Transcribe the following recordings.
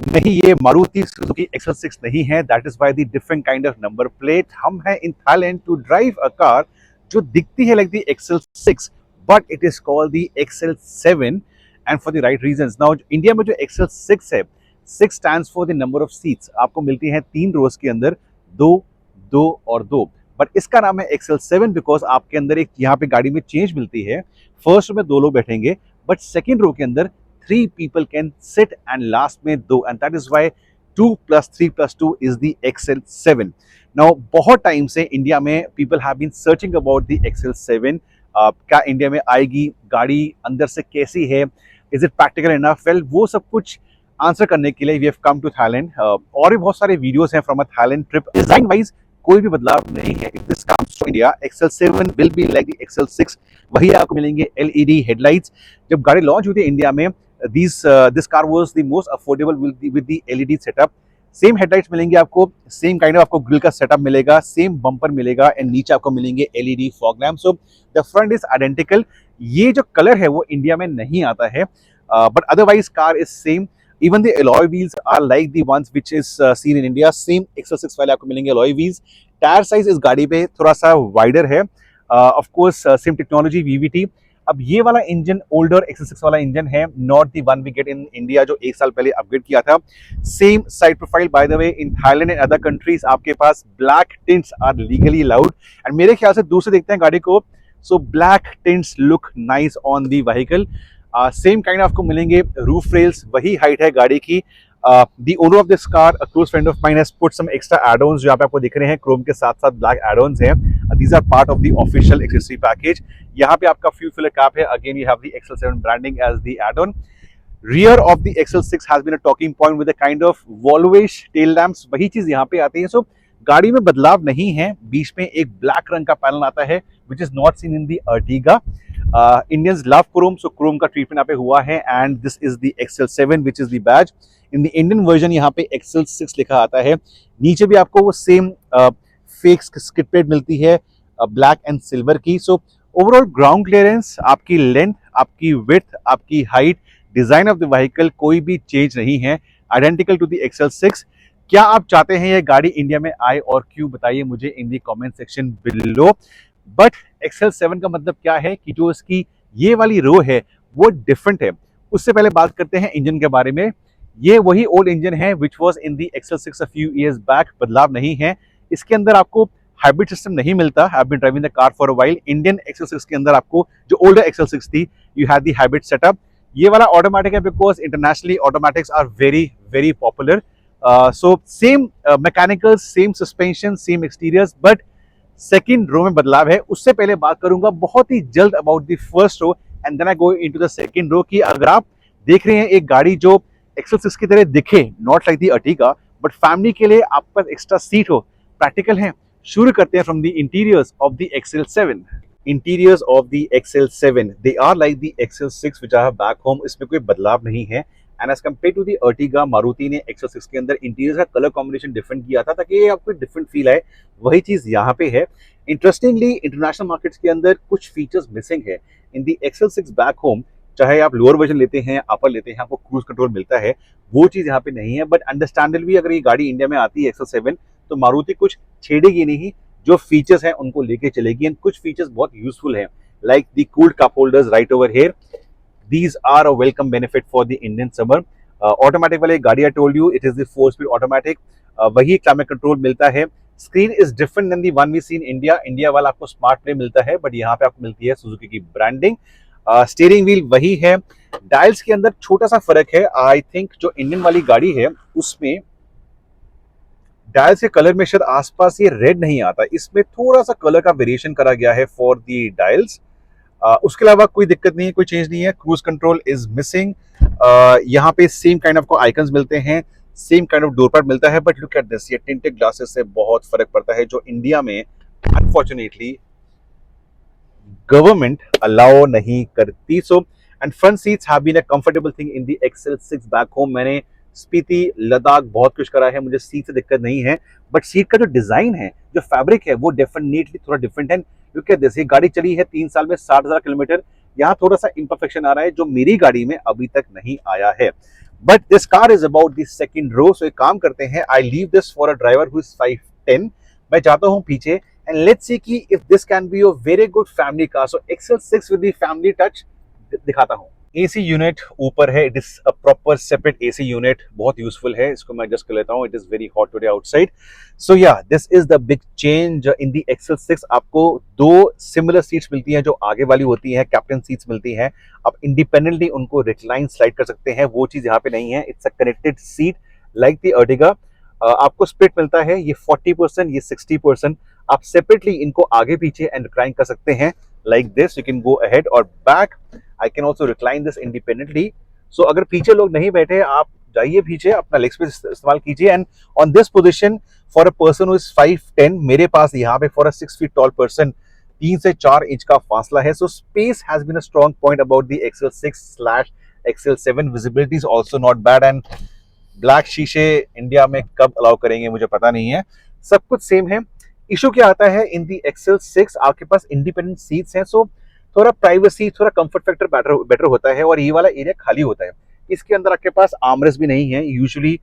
नहीं, ये Maruti Suzuki XL6 नहीं है। That is by the different kind of number plate. हम हैं in Thailand to drive a car जो दिखती है like the XL6 but it is called the XL7 and for the right reasons. Now India में जो XL6 है, 6 stands for the number of seats. आपको मिलती हैं 3 रोज के अंदर, 2, 2 और 2। बट इसका नाम है XL7 बिकॉज आपके अंदर एक यहाँ पे गाड़ी में चेंज मिलती है। फर्स्ट रो में 2 लोग बैठेंगे बट सेकेंड रो के अंदर 3 people can sit and last में 2 and that is why 2 plus 3 plus 2 is the XL7. Now बहुत टाइम से इंडिया में people have been searching about the XL7. क्या इंडिया में आएगी गाड़ी, अंदर से कैसी है, is it practical enough? Well, वो सब कुछ आंसर करने के लिए we have come to Thailand. और भी बहुत सारे वीडियोस हैं from a Thailand trip. Design wise कोई भी बदलाव नहीं है। If this comes to India, XL7 will be like the XL6. वही आपको मिलेंगे LED हेडलाइट्स। जब गाड़ी लॉन्च हुई थी इंडिया में, this car was the most affordable with the LED setup. Same headlights मिलेंगे आपको, सेम काइंड ऑफ आपको ग्रिल का सेटअप मिलेगा, सेम बम्पर मिलेगा एंड नीचे आपको मिलेंगे LED fog lamp. So the front is identical. ये जो कलर है वो इंडिया में नहीं आता है, but otherwise car is same. Even the alloy wheels are like the ones which is seen in India. Same XL6 वाले आपको मिलेंगे alloy wheels। टायर साइज इस गाड़ी पे थोड़ा सा वाइडर है, of course same technology VVT। अब ये वाला इंजन ओल्डर XL6 वाला इंजन है, not the one we get in India जो 1 साल पहले अपग्रेड किया था। Same side profile by the way. In Thailand and other countries आपके पास black tints are legally allowed and मेरे ख्याल से दूर से देखते हैं गाड़ी को, so black tints look nice on the vehicle. Same kind आपको मिलेंगे रूफ रेल्स, वही हाइट है गाड़ी की। The owner of this car, a close friend of mine, has put some extra add-ons जो यहाँ पे आपको दिख रहे हैं, क्रोम के साथ साथ ब्लैक add-ons हैं। These are part of the official accessory package. यहाँ पे आपका fuel filler cap है। Again, you have the XL7 branding as the add-on. Rear of the XL6 has been a talking point with a kind of Volvo-ish tail lamps. वही चीज यहाँ पे आती है। So गाड़ी में बदलाव नहीं है। बीच में एक ब्लैक रंग का पैनल आता है which is not seen in the Ertiga. Indians love chrome, so chrome का ट्रीटमेंट यहाँ पे हुआ है and this is the XL7 which is the badge. In the Indian version यहाँ पे XL6 लिखा आता है। नीचे भी आपको वो सेम फेक स्किड प्लेट मिलती है ब्लैक एंड सिल्वर की। सो ओवरऑल ग्राउंड क्लियरेंस, आपकी लेंथ, आपकी विड्थ, आपकी height, design of the vehicle कोई भी चेंज नहीं है, आइडेंटिकल टू द XL6। क्या आप चाहते हैं ये गाड़ी इंडिया में आए और क्यों, बताइए मुझे in the comment section below. But XL7 का मतलब क्या है कि जो इसकी ये वाली रो है वो डिफरेंट है। उससे पहले बात करते हैं इंजन के बारे में। ये वही ओल्ड इंजन है which was in the XL6 a few years back. बदलाव नहीं है। इसके अंदर आपको हाइब्रिड सिस्टम नहीं मिलता। I have been driving the car for a while. Indian XL6 के अंदर आपको जो ओल्डर XL6 थी, you have the hybrid setup. ये वाला ऑटोमेटिक है because internationally automatics are very very popular. So same mechanicals, same suspension, same exteriors, but second row में बदलाव है। उससे पहले बात करूंगा बहुत ही जल्द about the first row and then I go into the second row की अगर आप देख रहे हैं एक गाड़ी जो XL6 की तरह दिखे, not like the Ertiga, but family के लिए आपके पास एक्स्ट्रा सीट हो, प्रैक्टिकल है। शुरू करते हैं from the interiors of the XL7। Interiors of the XL7 they are like the XL6 which I have back home. इसमें कोई बदलाव नहीं है and as compare to the Ertiga, Maruti ने XL6 के अंदर इंटीरियर का कलर कॉम्बिनेशन डिफरेंट किया था ताकि ये आपको डिफरेंट फील आए। वही चीज यहाँ पे है। इंटरेस्टिंगली इंटरनेशनल मार्केट्स के अंदर कुछ फीचर्स मिसिंग है इन द XL6 बैक होम। चाहे आप लोअर वर्जन लेते हैं, अपर लेते हैं, आपको क्रूज कंट्रोल मिलता है, वो चीज यहाँ पे नहीं है। बट अंडरस्टैंडेबली अगर ये गाड़ी इंडिया में आती है XL7 तो मारुति कुछ छेड़ेगी नहीं, जो फीचर्स हैं उनको लेके चलेगी एंड कुछ फीचर्स बहुत यूजफुल हैं like the cooled cup holders right over here. These are a welcome benefit for the Indian summer. Automatic वाले गाड़ी I told you it is the 4-speed automatic. वही क्लाइमेट कंट्रोल मिलता है। Screen is different than the one we see in India. India वाला आपको smart play मिलता है but यहाँ पे आपको मिलती है सुजुकी की ब्रांडिंग। स्टीयरिंग व्हील वही है। डायल्स के अंदर छोटा सा फर्क है। आई थिंक जो इंडियन वाली गाड़ी है उसमें डायल्स के कलर में शायद आसपास ये रेड नहीं आता, इसमें थोड़ा सा कलर का वेरिएशन करा गया है फॉर दी डायल्स। उसके अलावा कोई दिक्कत नहीं है, कोई चेंज नहीं है। Cruise control is missing. यहाँ पे सेम काइंड ऑफ को आइकन्स मिलते हैं, same kind of door pad मिलता है, बट लुक एट दिस, ये टिंटेड ग्लासेस से बहुत फर्क पड़ता है जो इंडिया में अनफॉर्चुनेटली गवर्नमेंट अलाउ नहीं करती। So and front seats have been a comfortable thing in the XL6 back home. मैंने स्पीति, लद्दाख बहुत कुछ करा है, मुझे सीट से दिक्कत नहीं है, बट सीट का जो डिजाइन है, जो फैब्रिक है, वो डेफिनेटली थोड़ा डिफरेंट है। क्योंकि जैसे गाड़ी चली है 3 साल में 60,000 किलोमीटर, यहाँ थोड़ा सा इम्परफेक्शन आ रहा है जो मेरी गाड़ी में अभी तक नहीं आया है। But this car is about the second row. So एक काम करते हैं, I leave this for a driver who is 5'10". मैं जाता हूँ पीछे एंड लेट्स सी कि if this can be a very good family car. So XL6 with the family touch दिखाता हूँ. एसी यूनिट ऊपर है. It is a proper separate AC unit. बहुत यूजफुल है. इसको मैं एडजस्ट कर लेता हूँ. It is very hot today outside. So yeah this is the big change in the XL6. आपको दो सिमिलर सीट्स मिलती हैं जो आगे वाली होती हैं, कैप्टन सीट्स मिलती हैं. आप इंडिपेंडेंटली उनको रिक्लाइन स्लाइड कर सकते हैं. वो चीज यहाँ पे नहीं है. It's a connected seat like the Ertiga. आपको स्प्लिट मिलता है. ये 40%, ये 60%. आप सेपरेटली इनको आगे पीछे एंड रिक्लाइन कर सकते हैं like this. You can go ahead और back. I can also recline this independently. So अगर पीछे लोग नहीं बैठे, आप जाइए पीछे, अपना लेग स्पेस इस्तेमाल कीजिए. And on this position for a person who is 5'10", मेरे पास यहाँ पे for a 6 feet tall person 3 से 4 इंच का फासला है. So space has been a strong point about the XL6/XL7. Visibility is also not bad. And black शीशे India में कब अलाउ करेंगे मुझे पता नहीं है. सब कुछ सेम है. इशू क्या आता है इन दी XL6, आपके पास इंडिपेंडेंट सीट्स हैं. सो थोड़ा प्राइवेसी, थोड़ा कंफर्ट फैक्टर बेटर होता है और ये वाला एरिया खाली होता है. इसके अंदर आपके पास आर्मरेस्ट भी नहीं है. Usually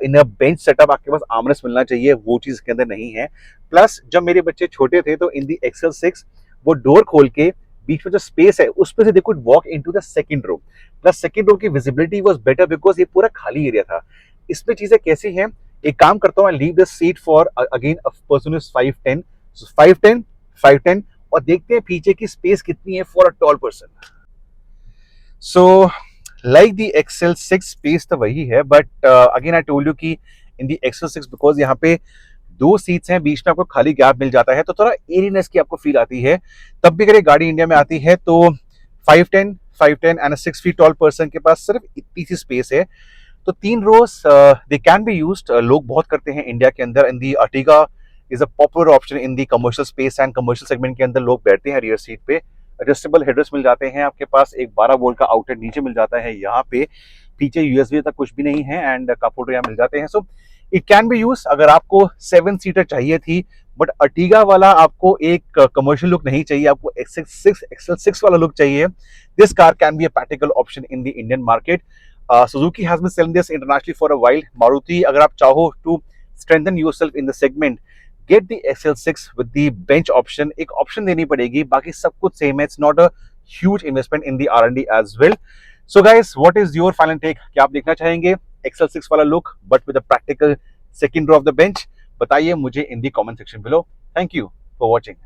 in a bench setup आपके पास आर्मरेस्ट मिलना चाहिए. वो चीज इसके अंदर नहीं है. प्लस जब मेरे बच्चे छोटे थे तो इन दी XL6 वो डोर खोल के बीच में जो स्पेस है उस पे से they could walk into the second row. Plus second row की विजिबिलिटी वाज बेटर बिकॉज ये पूरा खाली एरिया था. इसमें चीजें कैसी हैं, एक काम करता हूँ, leave this seat for again a person is 5'10". सो 5'10", और देखते हैं पीछे की स्पेस कितनी है for a tall person. So like the XL6 space तो वही है, but again I told you कि इन दी XL6 बिकॉज यहाँ पे दो सीट्स हैं, बीच में आपको खाली गैप मिल जाता है तो थोड़ा एरीनेस की आपको फील आती है. तब भी अगर ये गाड़ी इंडिया में आती है तो 5'10" एंड 6 फीट टॉल पर्सन के पास सिर्फ इतनी सी स्पेस है. तो 3 rows they can be used. लोग बहुत करते हैं इंडिया के अंदर. In the Ertiga is a popular option in the commercial space and commercial segment के अंदर लोग बैठते हैं रियर सीट पे. एडजस्टेबल हेडरेस्ट मिल जाते हैं आपके पास. एक 12 वोल्ट का आउटलेट नीचे मिल जाता है यहाँ पे. पीछे यूएसबी तक कुछ भी नहीं है एंड कप यहाँ मिल जाते हैं. So it can be use. अगर आपको 7 सीटर चाहिए थी बट अर्टिगा वाला आपको एक कमर्शियल लुक नहीं चाहिए, आपको XL6 वाला लुक चाहिए, this car can be a practical option in the Indian market. Suzuki has been selling this internationally for a while. Maruti, अगर आप चाहो to strengthen yourself in the segment, get the XL6 with the bench option. एक option देनी पड़ेगी, बाकी सब कुछ same है. It's not a huge investment in the R&D as well. So guys, what is your final take? क्या आप देखना चाहेंगे XL6 वाला look but with a practical second row of the bench? बताइए मुझे in the comment section below. Thank you for watching.